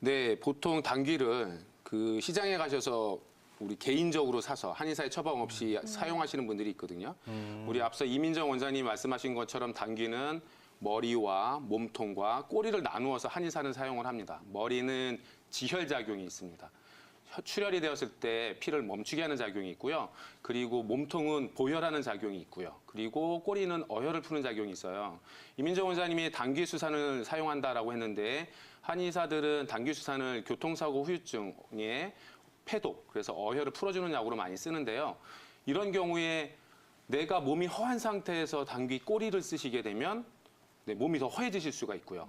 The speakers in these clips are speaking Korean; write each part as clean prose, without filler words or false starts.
네, 보통 당귀를 그 시장에 가셔서 우리 개인적으로 사서 한의사의 처방 없이 사용하시는 분들이 있거든요. 우리 앞서 이민정 원장님이 말씀하신 것처럼 당귀는 머리와 몸통과 꼬리를 나누어서 한의사는 사용을 합니다. 머리는 지혈작용이 있습니다. 출혈이 되었을 때 피를 멈추게 하는 작용이 있고요. 그리고 몸통은 보혈하는 작용이 있고요. 그리고 꼬리는 어혈을 푸는 작용이 있어요. 이민정 원장님이 당귀수산을 사용한다라고 했는데 한의사들은 당귀수산을 교통사고 후유증에 폐독, 그래서 어혈을 풀어주는 약으로 많이 쓰는데요. 이런 경우에 내가 몸이 허한 상태에서 당귀 꼬리를 쓰시게 되면 몸이 더 허해지실 수가 있고요.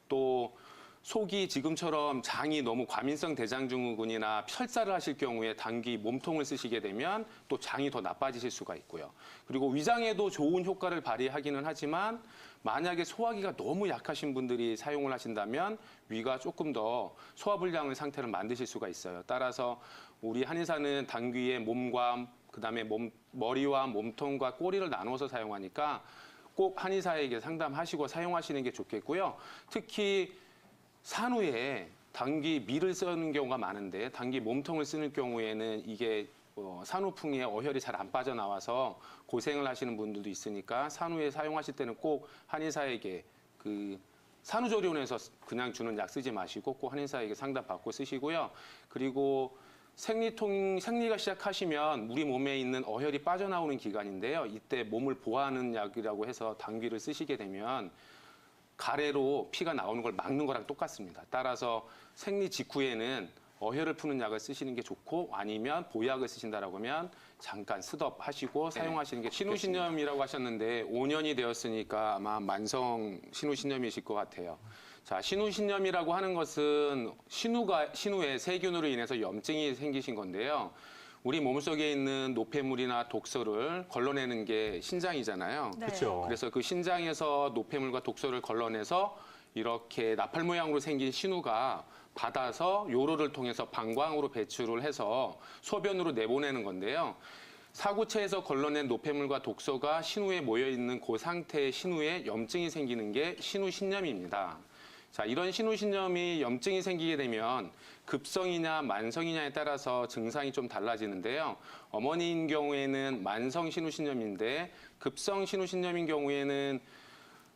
또 속이 지금처럼 장이 너무 과민성 대장증후군이나 설사를 하실 경우에 당귀 몸통을 쓰시게 되면 또 장이 더 나빠지실 수가 있고요. 그리고 위장에도 좋은 효과를 발휘하기는 하지만 만약에 소화기가 너무 약하신 분들이 사용을 하신다면 위가 조금 더 소화불량의 상태를 만드실 수가 있어요. 따라서 우리 한의사는 당귀의 몸과 그다음에 머리와 몸통과 꼬리를 나눠서 사용하니까 꼭 한의사에게 상담하시고 사용하시는 게 좋겠고요. 특히 산후에 당귀 밀을 쓰는 경우가 많은데 당귀 몸통을 쓰는 경우에는 이게 산후풍에 어혈이 잘 안 빠져나와서 고생을 하시는 분들도 있으니까 산후에 사용하실 때는 꼭 한의사에게 그 산후조리원에서 그냥 주는 약 쓰지 마시고 꼭 한의사에게 상담받고 쓰시고요. 그리고 생리가 시작하시면 우리 몸에 있는 어혈이 빠져나오는 기간인데요. 이때 몸을 보호하는 약이라고 해서 당귀를 쓰시게 되면 가래로 피가 나오는 걸 막는 거랑 똑같습니다. 따라서 생리 직후에는 어혈을 푸는 약을 쓰시는 게 좋고 아니면 보약을 쓰신다라고 하면 잠깐 스톱하시고 사용하시는 게 신우신염이라고 하셨는데 5년이 되었으니까 아마 만성 신우신염이실 것 같아요. 자, 신우신염이라고 하는 것은 신우의 세균으로 인해서 염증이 생기신 건데요. 우리 몸속에 있는 노폐물이나 독소를 걸러내는 게 신장이잖아요. 네. 그렇죠. 그래서 그 신장에서 노폐물과 독소를 걸러내서 이렇게 나팔 모양으로 생긴 신우가 받아서 요로를 통해서 방광으로 배출을 해서 소변으로 내보내는 건데요. 사구체에서 걸러낸 노폐물과 독소가 신우에 모여있는 그 상태의 신우에 염증이 생기는 게 신우신염입니다. 자, 이런 신우신염이 염증이 생기게 되면 급성이냐 만성이냐에 따라서 증상이 좀 달라지는데요. 어머니인 경우에는 만성 신우신염인데 급성 신우신염인 경우에는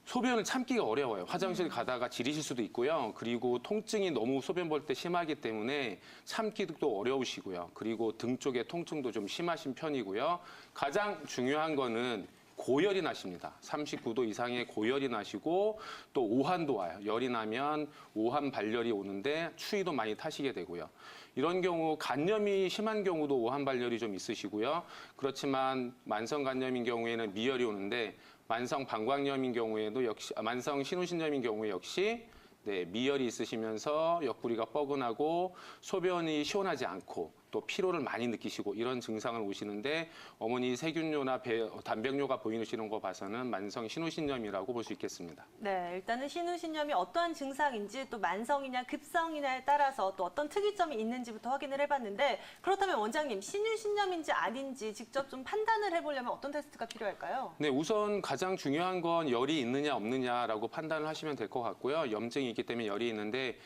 소변을 참기가 어려워요. 화장실 가다가 지리실 수도 있고요. 그리고 통증이 너무 소변 볼 때 심하기 때문에 참기도 어려우시고요. 그리고 등 쪽에 통증도 좀 심하신 편이고요. 가장 중요한 거는 고열이 나십니다. 39도 이상의 고열이 나시고 또 오한도 와요. 열이 나면 오한 발열이 오는데 추위도 많이 타시게 되고요. 이런 경우 간염이 심한 경우도 오한 발열이 좀 있으시고요. 그렇지만 만성 간염인 경우에는 미열이 오는데 만성 방광염인 경우에도 역시 만성 신우신염인 경우에 역시 미열이 있으시면서 옆구리가 뻐근하고 소변이 시원하지 않고 또 피로를 많이 느끼시고 이런 증상을 오시는데 어머니 세균뇨나 단백뇨가 보이시는 거 봐서는 만성 신우신염이라고 볼 수 있겠습니다. 네, 일단은 신우신염이 어떠한 증상인지 또 만성이냐 급성이냐에 따라서 또 어떤 특이점이 있는지부터 확인을 해봤는데 그렇다면 원장님 신우신염인지 아닌지 직접 좀 판단을 해보려면 어떤 테스트가 필요할까요? 네, 우선 가장 중요한 건 열이 있느냐 없느냐라고 판단을 하시면 될 것 같고요. 염증이 있기 때문에 열이 있는데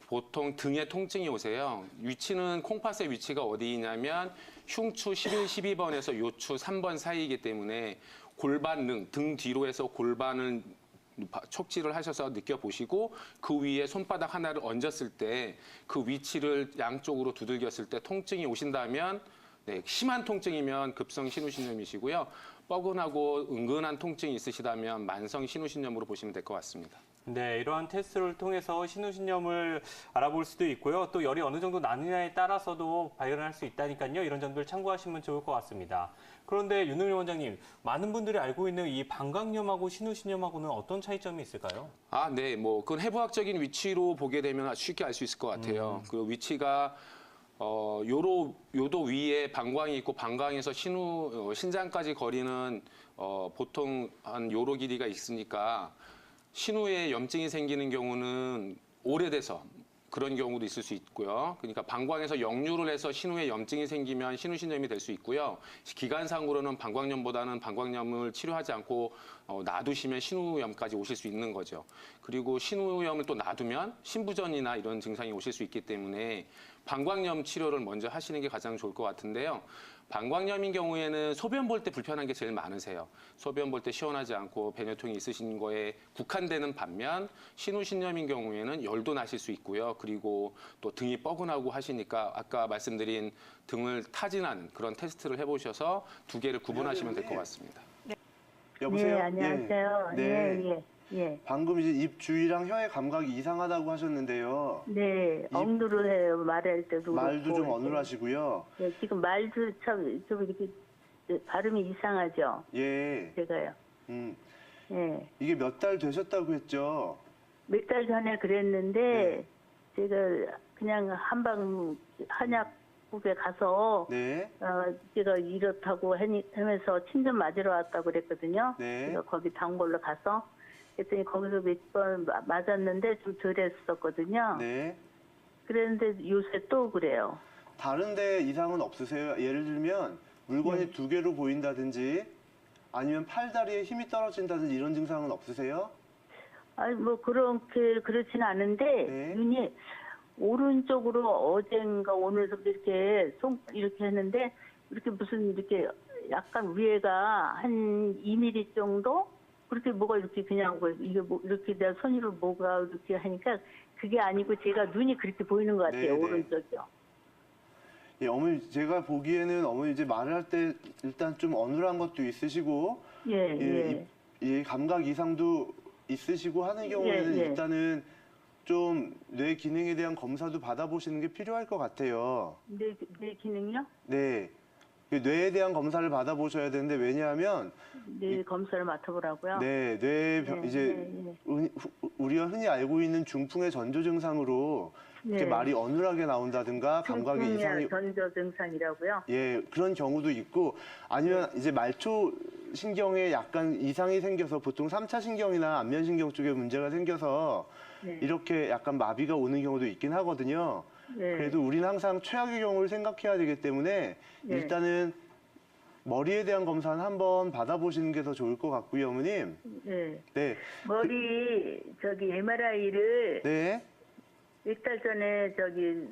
보통 등에 통증이 오세요. 위치는 콩팥의 위치가 어디냐면 흉추 11, 12번에서 요추 3번 사이이기 때문에 골반 등 뒤로 해서 골반을 촉지를 하셔서 느껴보시고 그 위에 손바닥 하나를 얹었을 때 그 위치를 양쪽으로 두들겼을 때 통증이 오신다면 심한 통증이면 급성 신우신염이시고요. 뻐근하고 은근한 통증이 있으시다면 만성 신우신염으로 보시면 될 것 같습니다. 네, 이러한 테스트를 통해서 신우신염을 알아볼 수도 있고요. 또 열이 어느 정도 나느냐에 따라서도 발견할 수 있다니까요. 이런 점들 참고하시면 좋을 것 같습니다. 그런데 윤흥일 원장님, 많은 분들이 알고 있는 이 방광염하고 신우신염하고는 어떤 차이점이 있을까요? 아, 네, 그건 해부학적인 위치로 보게 되면 쉽게 알 수 있을 것 같아요. 그 위치가 요도 위에 방광이 있고 방광에서 신장까지 거리는 보통 한 요로 길이가 있으니까 신우에 염증이 생기는 경우는 오래돼서 그런 경우도 있을 수 있고요. 그러니까 방광에서 역류를 해서 신우에 염증이 생기면 신우신염이 될 수 있고요. 기관상으로는 방광염보다는 방광염을 치료하지 않고 놔두시면 신우염까지 오실 수 있는 거죠. 그리고 신우염을 또 놔두면 신부전이나 이런 증상이 오실 수 있기 때문에 방광염 치료를 먼저 하시는 게 가장 좋을 것 같은데요. 방광염인 경우에는 소변 볼 때 불편한 게 제일 많으세요. 소변 볼 때 시원하지 않고 배뇨통이 있으신 거에 국한되는 반면 신우신염인 경우에는 열도 나실 수 있고요. 그리고 또 등이 뻐근하고 하시니까 아까 말씀드린 등을 타진하는 그런 테스트를 해보셔서 두 개를 구분하시면 될 것 같습니다. 여보세요? 네, 안녕하세요. 예. 네. 예. 방금 이제 입 주위랑 혀의 감각이 이상하다고 하셨는데요. 네, 억누르해요. 말할 때도. 말도 그렇고. 좀 어눌하시고요. 네, 지금 말도 참 좀 이렇게 발음이 이상하죠. 예. 제가요. 음. 예. 이게 몇 달 되셨다고 했죠? 몇 달 전에 그랬는데 제가 그냥 한방 한약국에 가서 네. 제가 이렇다고 하면서 침 좀 맞으러 왔다고 그랬거든요. 네. 제가 거기 단골로 가서 그랬더니 거기서 몇 번 맞았는데 좀 덜했었거든요. 네. 그랬는데 요새 또 그래요. 다른 데 이상은 없으세요? 예를 들면 물건이 두 개로 보인다든지 아니면 팔다리에 힘이 떨어진다든지 이런 증상은 없으세요? 아니 뭐 그렇게 그렇진 않은데 네. 눈이 오른쪽으로 어젠가 오면서 이렇게 손 이렇게 했는데 이렇게 무슨 이렇게 약간 위에가 한 2mm 정도 그렇게 뭐가 이렇게 그냥 이게 뭐 이렇게 내가 손으로 뭐가 이렇게 하니까 그게 아니고 제가 눈이 그렇게 보이는 것 같아요. 네, 네. 오른쪽이요. 예, 어머니 제가 보기에는 어머니 이제 말을 할 때 일단 좀 어눌한 것도 있으시고 예. 이 감각 이상도 있으시고 하는 경우에는 예. 일단은 좀 뇌 기능에 대한 검사도 받아보시는 게 필요할 것 같아요. 내 기능요? 네. 그 뇌에 대한 검사를 받아보셔야 되는데 왜냐하면 뇌 검사를 맡아보라고요? 네, 이제 우리가 흔히 알고 있는 중풍의 전조 증상으로 이렇게 말이 어눌하게 나온다든가 감각이 이상이 전조 증상이라고요? 예, 그런 경우도 있고 아니면 이제 말초 신경에 약간 이상이 생겨서 보통 3차 신경이나 안면신경 쪽에 문제가 생겨서 네. 이렇게 약간 마비가 오는 경우도 있긴 하거든요. 네. 그래도 우리는 항상 최악의 경우를 생각해야 되기 때문에 네. 일단은 머리에 대한 검사는 한번 받아보시는 게 더 좋을 것 같고요, 어머님. 네. 네. 머리 MRI를 네. 몇 달 전에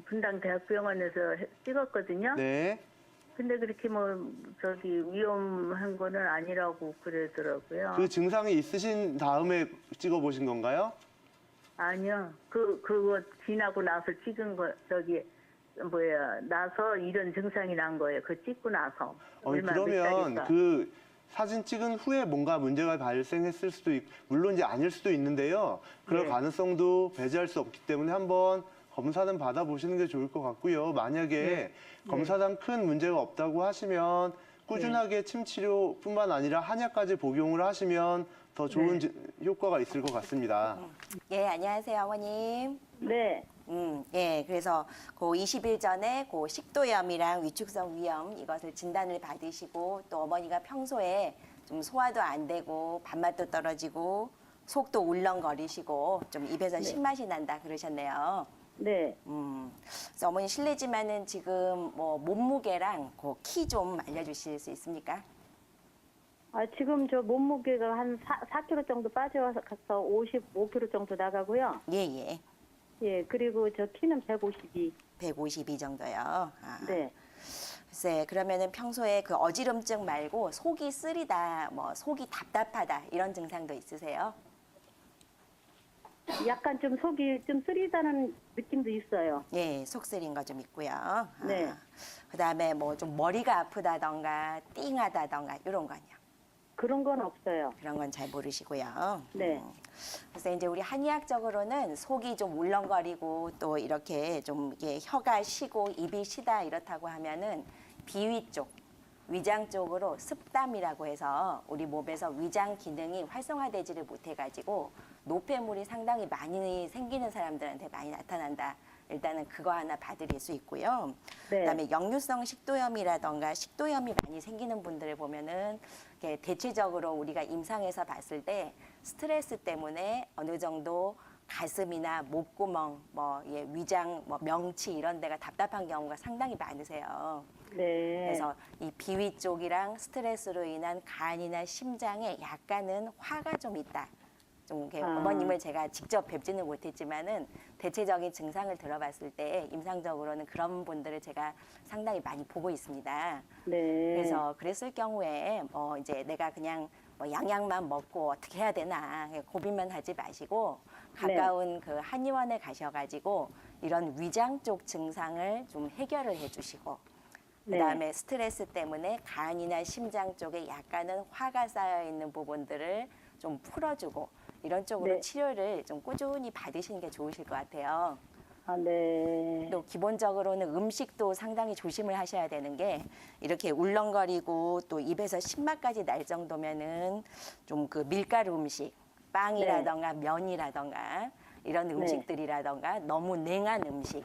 분당 대학병원에서 찍었거든요. 네. 근데 그렇게 위험한 거는 아니라고 그러더라고요. 그 증상이 있으신 다음에 찍어보신 건가요? 아니요. 그거 지나고 나서 찍은 거 나서 이런 증상이 난 거예요. 그거 찍고 나서. 얼마 몇 그러면 달인가. 그 사진 찍은 후에 뭔가 문제가 발생했을 수도 있고, 물론 이제 아닐 수도 있는데요. 그럴 네. 가능성도 배제할 수 없기 때문에 한번 검사는 받아보시는 게 좋을 것 같고요. 만약에 네. 검사상 큰 문제가 없다고 하시면 꾸준하게 침 치료뿐만 아니라 한약까지 복용을 하시면 더 좋은 효과가 있을 것 같습니다. 예, 안녕하세요, 어머님. 네. 예, 그래서 그 20일 전에 그 식도염이랑 위축성 위염 이것을 진단을 받으시고 또 어머니가 평소에 좀 소화도 안 되고 밥맛도 떨어지고 속도 울렁거리시고 좀 입에서 신맛이 난다 그러셨네요. 네. 그래서 어머니 실례지만은 지금 뭐 몸무게랑 그 키 좀 알려주실 수 있습니까? 지금 저 몸무게가 한 4kg 정도 빠져서 55kg 정도 나가고요. 예. 예, 그리고 저 키는 152. 152 정도요. 네. 글쎄, 그러면은 평소에 그 어지럼증 말고 속이 쓰리다, 뭐 속이 답답하다 이런 증상도 있으세요? 약간 좀 속이 좀 쓰리다는 느낌도 있어요. 예, 속 쓰린 거 좀 있고요. 네. 그다음에 뭐 좀 머리가 아프다던가 띵하다던가 이런 거요. 그런 건 없어요. 그런 건 잘 모르시고요. 네. 그래서 이제 우리 한의학적으로는 속이 좀 울렁거리고 또 이렇게 좀 이게 혀가 쉬고 입이 쉬다 이렇다고 하면은 비위 쪽, 위장 쪽으로 습담이라고 해서 우리 몸에서 위장 기능이 활성화되지를 못해가지고 노폐물이 상당히 많이 생기는 사람들한테 많이 나타난다. 일단은 그거 하나 봐드릴 수 있고요. 네. 그다음에 역류성 식도염이라던가 식도염이 많이 생기는 분들을 보면은 이렇게 대체적으로 우리가 임상에서 봤을 때 스트레스 때문에 어느 정도 가슴이나 목구멍, 위장, 명치 이런 데가 답답한 경우가 상당히 많으세요. 네. 그래서 이 비위 쪽이랑 스트레스로 인한 간이나 심장에 약간은 화가 좀 있다. 좀 이렇게 어머님을 제가 직접 뵙지는 못했지만은 대체적인 증상을 들어봤을 때 임상적으로는 그런 분들을 제가 상당히 많이 보고 있습니다. 네. 그래서 그랬을 경우에 이제 내가 그냥 양약만 먹고 어떻게 해야 되나 고민만 하지 마시고 가까운 그 한의원에 가셔가지고 이런 위장 쪽 증상을 좀 해결을 해주시고 그다음에 스트레스 때문에 간이나 심장 쪽에 약간은 화가 쌓여 있는 부분들을 좀 풀어주고 이런 쪽으로 네. 치료를 좀 꾸준히 받으시는 게 좋으실 것 같아요. 아, 네. 또 기본적으로는 음식도 상당히 조심을 하셔야 되는 게 이렇게 울렁거리고 또 입에서 신맛까지 날 정도면은 좀 그 밀가루 음식, 빵이라던가 면이라던가 이런 음식들이라던가 너무 냉한 음식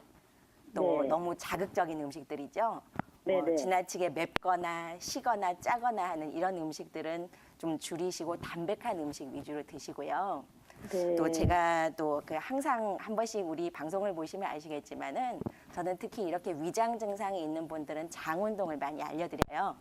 또 네. 너무 자극적인 음식들이죠. 네네. 지나치게 맵거나 시거나 짜거나 하는 이런 음식들은 좀 줄이시고 담백한 음식 위주로 드시고요. 네. 또 제가 또 그 항상 한 번씩 우리 방송을 보시면 아시겠지만은 저는 특히 이렇게 위장 증상이 있는 분들은 장 운동을 많이 알려드려요.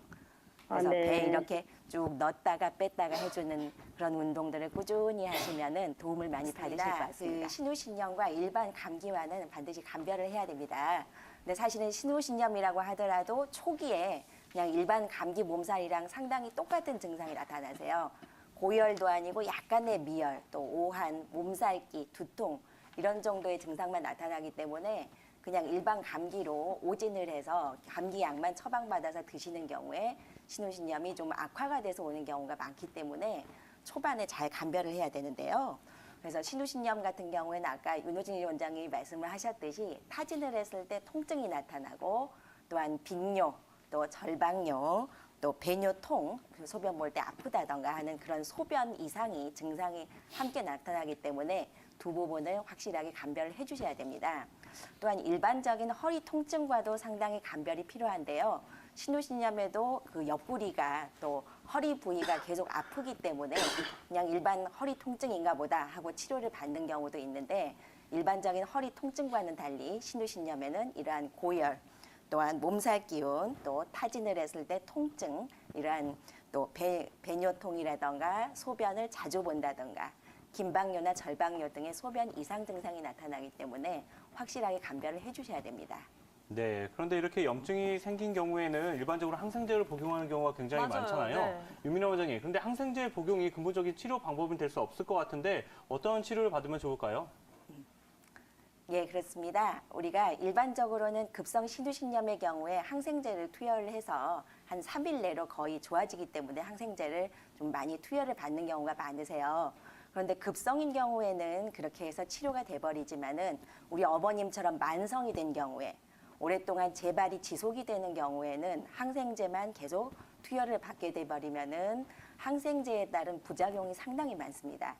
그래서 네. 배에 이렇게 쭉 넣었다가 뺐다가 해주는 그런 운동들을 꾸준히 하시면은 도움을 많이 받으실 것 같습니다. 그 신우신염과 일반 감기와는 반드시 감별을 해야 됩니다. 근데 사실은 신우신염이라고 하더라도 초기에 그냥 일반 감기 몸살이랑 상당히 똑같은 증상이 나타나세요. 고열도 아니고 약간의 미열, 또 오한, 몸살기, 두통 이런 정도의 증상만 나타나기 때문에 그냥 일반 감기로 오진을 해서 감기약만 처방받아서 드시는 경우에 신우신염이 좀 악화가 돼서 오는 경우가 많기 때문에 초반에 잘 감별을 해야 되는데요. 그래서 신우신염 같은 경우에는 아까 윤호진 원장님이 말씀을 하셨듯이 타진을 했을 때 통증이 나타나고 또한 빈뇨, 또 절박뇨, 또 배뇨통, 소변 볼 때 아프다던가 하는 그런 소변 이상이 증상이 함께 나타나기 때문에 두 부분을 확실하게 감별을 해주셔야 됩니다. 또한 일반적인 허리 통증과도 상당히 감별이 필요한데요. 신우신염에도 그 옆구리가 또 허리 부위가 계속 아프기 때문에 그냥 일반 허리 통증인가 보다 하고 치료를 받는 경우도 있는데 일반적인 허리 통증과는 달리 신우신염에는 이러한 고열, 또한 몸살 기운, 또 타진을 했을 때 통증, 이러한 또 배뇨통이라던가 소변을 자주 본다던가 긴박뇨나 절박뇨 등의 소변 이상 증상이 나타나기 때문에 확실하게 감별을 해주셔야 됩니다. 네, 그런데 이렇게 염증이 생긴 경우에는 일반적으로 항생제를 복용하는 경우가 굉장히 맞아요. 많잖아요. 네. 유민아 원장님, 그런데 항생제 복용이 근본적인 치료 방법은 될 수 없을 것 같은데 어떤 치료를 받으면 좋을까요? 예, 그렇습니다. 우리가 일반적으로는 급성 신우신염의 경우에 항생제를 투여를 해서 한 3일 내로 거의 좋아지기 때문에 항생제를 좀 많이 투여를 받는 경우가 많으세요. 그런데 급성인 경우에는 그렇게 해서 치료가 돼버리지만은 우리 어머님처럼 만성이 된 경우에 오랫동안 재발이 지속이 되는 경우에는 항생제만 계속 투여를 받게 돼버리면은 항생제에 따른 부작용이 상당히 많습니다.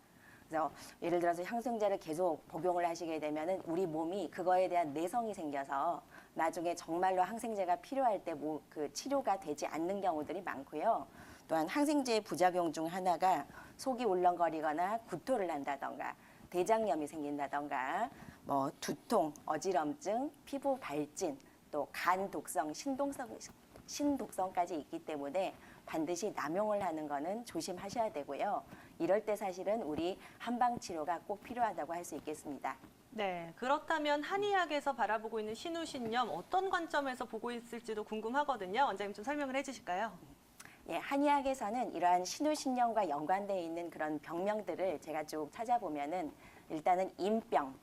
그래서 예를 들어서 항생제를 계속 복용을 하시게 되면은 우리 몸이 그거에 대한 내성이 생겨서 나중에 정말로 항생제가 필요할 때 그 치료가 되지 않는 경우들이 많고요. 또한 항생제의 부작용 중 하나가 속이 울렁거리거나 구토를 한다던가 대장염이 생긴다던가 두통, 어지럼증, 피부 발진, 또 간 독성, 신독성까지 있기 때문에 반드시 남용을 하는 거는 조심하셔야 되고요. 이럴 때 사실은 우리 한방 치료가 꼭 필요하다고 할 수 있겠습니다. 네, 그렇다면 한의학에서 바라보고 있는 신우신염 어떤 관점에서 보고 있을지도 궁금하거든요. 원장님 좀 설명을 해주실까요? 예, 한의학에서는 이러한 신우신염과 연관되어 있는 그런 병명들을 제가 쭉 찾아보면은 일단은 임병,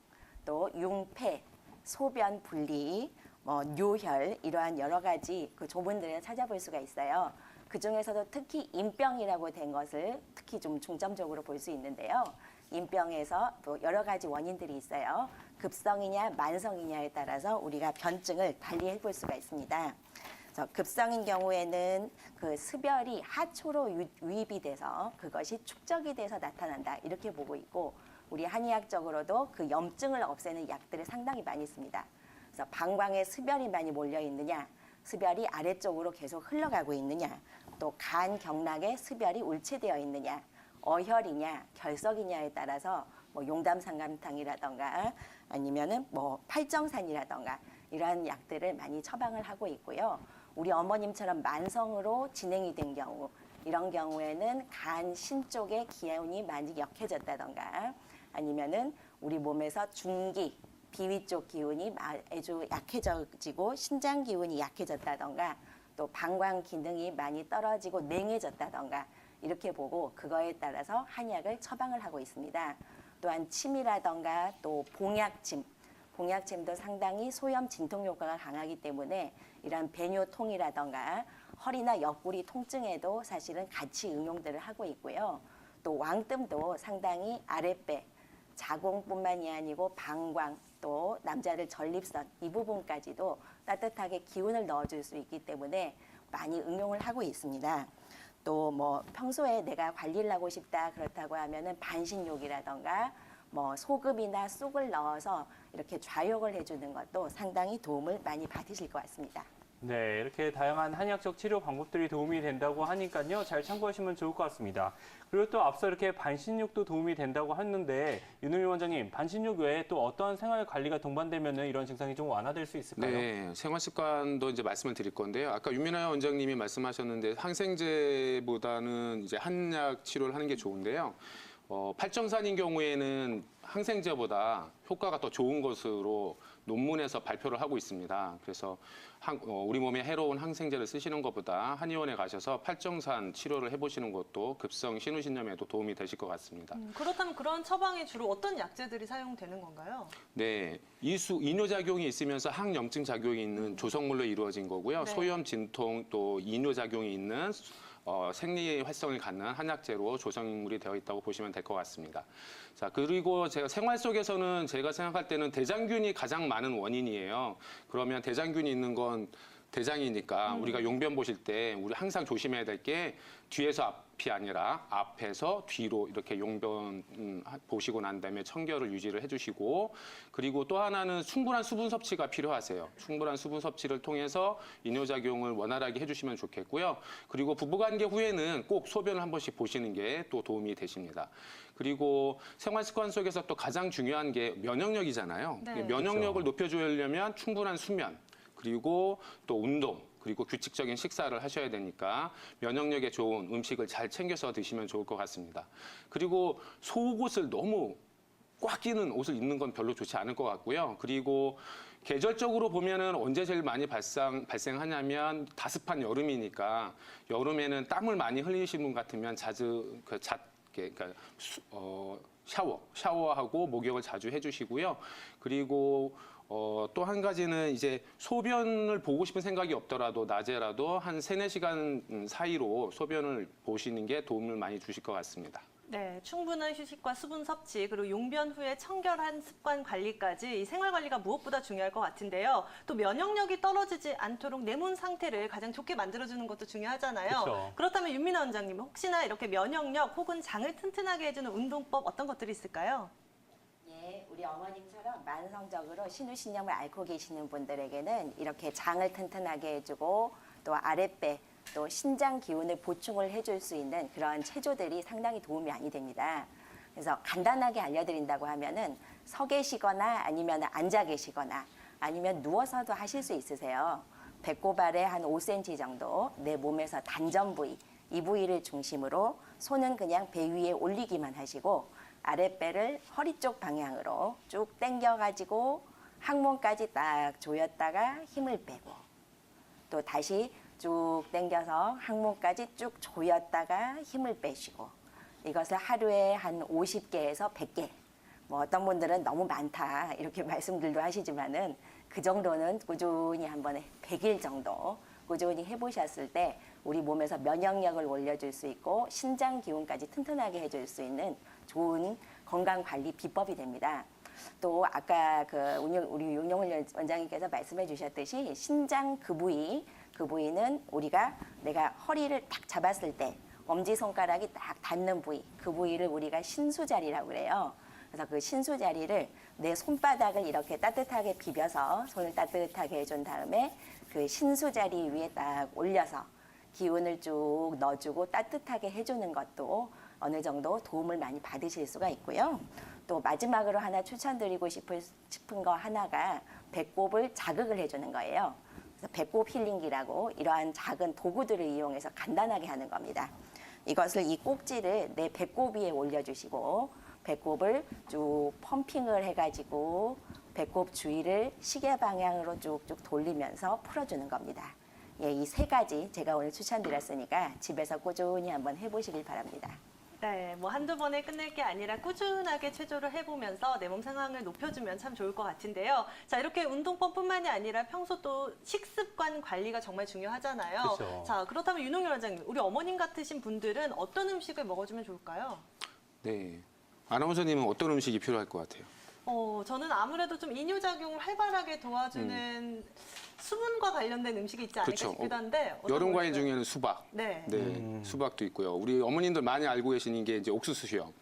또 융폐, 소변 분리, 뇨혈 이러한 여러 가지 그 조문들을 찾아볼 수가 있어요. 그 중에서도 특히 임병이라고 된 것을 특히 좀 중점적으로 볼 수 있는데요. 임병에서 또 여러 가지 원인들이 있어요. 급성이냐 만성이냐에 따라서 우리가 변증을 달리 해볼 수가 있습니다. 그래서 급성인 경우에는 그 습열이 하초로 유입이 돼서 그것이 축적이 돼서 나타난다 이렇게 보고 있고 우리 한의학적으로도 그 염증을 없애는 약들을 상당히 많이 씁니다. 그래서 방광에 습열이 많이 몰려 있느냐, 습열이 아래쪽으로 계속 흘러가고 있느냐, 또 간 경락에 습열이 울체되어 있느냐, 어혈이냐, 결석이냐에 따라서 뭐 용담삼감탕이라던가 아니면은 뭐 팔정산이라던가 이러한 약들을 많이 처방을 하고 있고요. 우리 어머님처럼 만성으로 진행이 된 경우 이런 경우에는 간, 신 쪽의 기운이 많이 약해졌다던가 아니면은 우리 몸에서 중기, 비위 쪽 기운이 아주 약해지고 신장 기운이 약해졌다던가 또 방광 기능이 많이 떨어지고 냉해졌다던가 이렇게 보고 그거에 따라서 한약을 처방을 하고 있습니다. 또한 침이라던가 또 봉약침도 상당히 소염 진통 효과가 강하기 때문에 이런 배뇨통이라던가 허리나 옆구리 통증에도 사실은 같이 응용들을 하고 있고요. 또 왕뜸도 상당히 아랫배, 자궁뿐만이 아니고 방광, 또 남자들 전립선 이 부분까지도 따뜻하게 기운을 넣어줄 수 있기 때문에 많이 응용을 하고 있습니다. 또 뭐 평소에 내가 관리를 하고 싶다 그렇다고 하면은 반신욕이라던가 뭐 소금이나 쑥을 넣어서 이렇게 좌욕을 해주는 것도 상당히 도움을 많이 받으실 것 같습니다. 네, 이렇게 다양한 한의학적 치료 방법들이 도움이 된다고 하니까요. 잘 참고하시면 좋을 것 같습니다. 그리고 또 앞서 이렇게 반신욕도 도움이 된다고 했는데 윤은미 원장님, 반신욕 외에 또 어떤 생활 관리가 동반되면 이런 증상이 좀 완화될 수 있을까요? 네, 생활 습관도 이제 말씀을 드릴 건데요. 아까 윤민아 원장님이 말씀하셨는데 항생제보다는 이제 한약 치료를 하는 게 좋은데요. 팔정산인 경우에는 항생제보다 효과가 더 좋은 것으로 논문에서 발표를 하고 있습니다. 그래서 우리 몸에 해로운 항생제를 쓰시는 것보다 한의원에 가셔서 팔정산 치료를 해보시는 것도 급성 신우신염에도 도움이 되실 것 같습니다. 그렇다면 그런 처방에 주로 어떤 약재들이 사용되는 건가요? 네, 이뇨작용이 있으면서 항염증 작용이 있는 조성물로 이루어진 거고요. 네. 소염, 진통, 또 이뇨작용이 있는 생리 활성을 갖는 한약재로 조성물이 되어 있다고 보시면 될 것 같습니다. 자, 그리고 제가 생활 속에서는 제가 생각할 때는 대장균이 가장 많은 원인이에요. 그러면 대장균이 있는 건 대장이니까 우리가 용변 보실 때 우리 항상 조심해야 될 게 뒤에서 앞이 아니라 앞에서 뒤로 이렇게 용변 보시고 난 다음에 청결을 유지를 해주시고 그리고 또 하나는 충분한 수분 섭취가 필요하세요. 충분한 수분 섭취를 통해서 이뇨작용을 원활하게 해주시면 좋겠고요. 그리고 부부관계 후에는 꼭 소변을 한 번씩 보시는 게 또 도움이 되십니다. 그리고 생활 습관 속에서 또 가장 중요한 게 면역력이잖아요. 네. 면역력을 높여주려면 충분한 수면 그리고 또 운동 그리고 규칙적인 식사를 하셔야 되니까 면역력에 좋은 음식을 잘 챙겨서 드시면 좋을 것 같습니다. 그리고 속옷을 너무 꽉 끼는 옷을 입는 건 별로 좋지 않을 것 같고요. 그리고 계절적으로 보면은 언제 제일 많이 발생하냐면 다습한 여름이니까 여름에는 땀을 많이 흘리시는 분 같으면 자주 그러니까 샤워하고 목욕을 자주 해주시고요. 그리고 또 한 가지는 이제 소변을 보고 싶은 생각이 없더라도 낮에라도 한 3-4시간 사이로 소변을 보시는 게 도움을 많이 주실 것 같습니다. 네, 충분한 휴식과 수분 섭취, 그리고 용변 후에 청결한 습관 관리까지 이 생활 관리가 무엇보다 중요할 것 같은데요. 또 면역력이 떨어지지 않도록 내문 상태를 가장 좋게 만들어주는 것도 중요하잖아요. 그쵸. 그렇다면 윤민아 원장님, 혹시나 이렇게 면역력 혹은 장을 튼튼하게 해주는 운동법 어떤 것들이 있을까요? 예, 우리 어머님처럼 만성적으로 신우신염을 앓고 계시는 분들에게는 이렇게 장을 튼튼하게 해주고 또 아랫배, 또 신장 기운을 보충을 해줄 수 있는 그런 체조들이 상당히 도움이 많이 됩니다. 그래서 간단하게 알려드린다고 하면은 서 계시거나 아니면 앉아 계시거나 아니면 누워서도 하실 수 있으세요. 배꼽 아래 한 5cm 정도 내 몸에서 단전 부위, 이 부위를 중심으로 손은 그냥 배 위에 올리기만 하시고 아랫배를 허리 쪽 방향으로 쭉 당겨가지고 항문까지 딱 조였다가 힘을 빼고 또 다시 쭉 당겨서 항문까지 쭉 조였다가 힘을 빼시고 이것을 하루에 한 50개에서 100개 뭐 어떤 분들은 너무 많다 이렇게 말씀들도 하시지만은 그 정도는 꾸준히 한 번에 100일 정도 꾸준히 해보셨을 때 우리 몸에서 면역력을 올려줄 수 있고 신장 기운까지 튼튼하게 해줄 수 있는 좋은 건강관리 비법이 됩니다. 또 아까 우리 윤용을 원장님께서 말씀해 주셨듯이 신장 그 부위는 내가 허리를 딱 잡았을 때 엄지손가락이 딱 닿는 부위, 그 부위를 우리가 신수자리라고 그래요. 그래서 그 신수자리를 내 손바닥을 이렇게 따뜻하게 비벼서 손을 따뜻하게 해준 다음에 그 신수자리 위에 딱 올려서 기운을 쭉 넣어주고 따뜻하게 해주는 것도 어느 정도 도움을 많이 받으실 수가 있고요. 또 마지막으로 하나 추천드리고 싶은 거 하나가 배꼽을 자극을 해주는 거예요. 그래서 배꼽 힐링기라고 이러한 작은 도구들을 이용해서 간단하게 하는 겁니다. 이것을 이 꼭지를 내 배꼽 위에 올려주시고 배꼽을 쭉 펌핑을 해가지고 배꼽 주위를 시계 방향으로 쭉쭉 돌리면서 풀어주는 겁니다. 예, 이 세 가지 제가 오늘 추천드렸으니까 집에서 꾸준히 한번 해보시길 바랍니다. 네, 뭐 한두 번에 끝낼 게 아니라 꾸준하게 체조를 해보면서 내 몸 상황을 높여주면 참 좋을 것 같은데요. 자, 이렇게 운동법뿐만이 아니라 평소 또 식습관 관리가 정말 중요하잖아요. 그렇죠. 자, 그렇다면 윤홍열 원장님, 우리 어머님 같으신 분들은 어떤 음식을 먹어주면 좋을까요? 네. 아나운서님은 어떤 음식이 필요할 것 같아요? 저는 아무래도 좀 이뇨작용을 활발하게 도와주는 수분과 관련된 음식이 있지 않을까 그렇죠. 싶기도 한데. 어떤 여름 과일 걸까요? 중에는 수박. 네. 네, 수박도 있고요. 우리 어머님들 많이 알고 계시는 게 이제 옥수수 수염.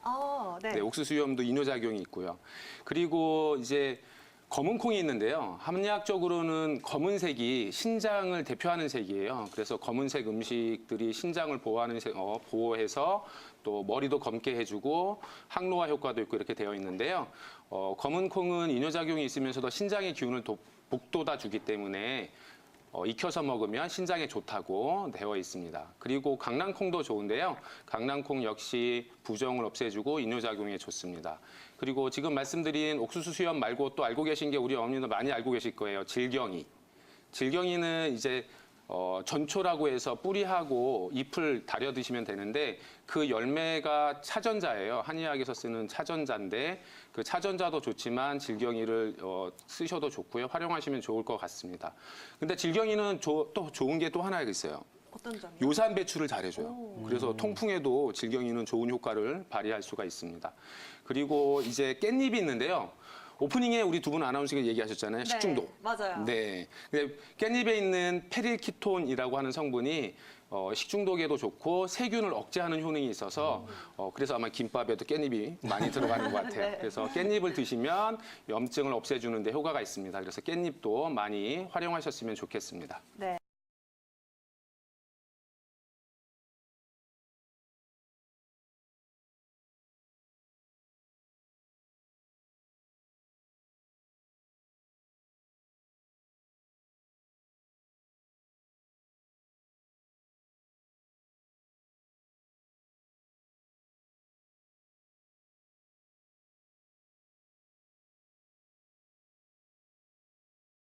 네. 네, 옥수수 수염도 이뇨작용이 있고요. 그리고 이제 검은 콩이 있는데요. 함리학적으로는 검은색이 신장을 대표하는 색이에요. 그래서 검은색 음식들이 신장을 보호해서 또 머리도 검게 해주고 항노화 효과도 있고 이렇게 되어 있는데요. 검은 콩은 이뇨작용이 있으면서도 신장의 기운을 북돋아 주기 때문에 익혀서 먹으면 신장에 좋다고 되어 있습니다. 그리고 강낭콩도 좋은데요. 강낭콩 역시 부종을 없애주고 이뇨작용에 좋습니다. 그리고 지금 말씀드린 옥수수 수염 말고 또 알고 계신 게 우리 어머님도 많이 알고 계실 거예요. 질경이. 질경이는 이제 전초라고 해서 뿌리하고 잎을 다려 드시면 되는데 그 열매가 차전자예요. 한의학에서 쓰는 차전자인데 그 차전자도 좋지만 질경이를 쓰셔도 좋고요. 활용하시면 좋을 것 같습니다. 근데 질경이는 또 좋은 게 또 하나 있어요. 어떤 점이요? 요산 배출을 잘해줘요. 그래서 통풍에도 질경이는 좋은 효과를 발휘할 수가 있습니다. 그리고 이제 깻잎이 있는데요. 오프닝에 우리 두 분 아나운서가 얘기하셨잖아요. 식중독. 네, 맞아요. 네. 근데 깻잎에 있는 페릴키톤이라고 하는 성분이 식중독에도 좋고 세균을 억제하는 효능이 있어서 그래서 아마 김밥에도 깻잎이 많이 들어가는 것 같아요. 네. 그래서 깻잎을 드시면 염증을 없애주는 데 효과가 있습니다. 그래서 깻잎도 많이 활용하셨으면 좋겠습니다. 네.